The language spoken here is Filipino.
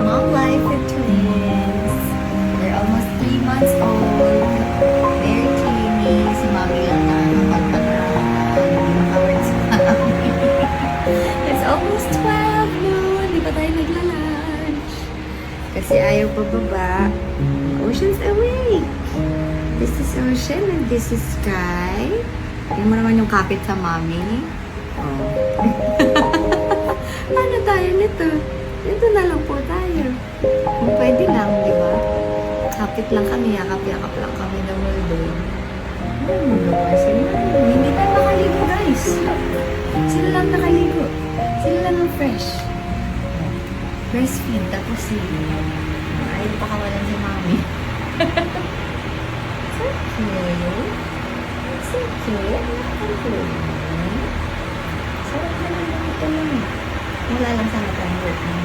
Mom life with twins. They're almost 3 months old. Very clingy. Si Mommy lang na mapagpagarahan. Hindi makawin si Mommy. It's almost 12 noon. Di pa tayo nagla-lunch. Kasi ayaw pababa. Ocean's awake. This is Ocean and this is Sky. Tingnan mo naman yung kapit sa Mommy. Oh. Ano tayo nito? Dito na lang po tayo. Kung pwede lang, di ba? Kapit lang kami, yakap-yakap lang kami ng muldo. Sila. Hindi tayo nakaligo, guys. Sila lang nakaligo. Sila lang ang fresh. Breastfeed, tapos ayaw pa kawalan si Mommy. So cute. So cute. Sarap naman ito yun. Wala lang sana tayong work na.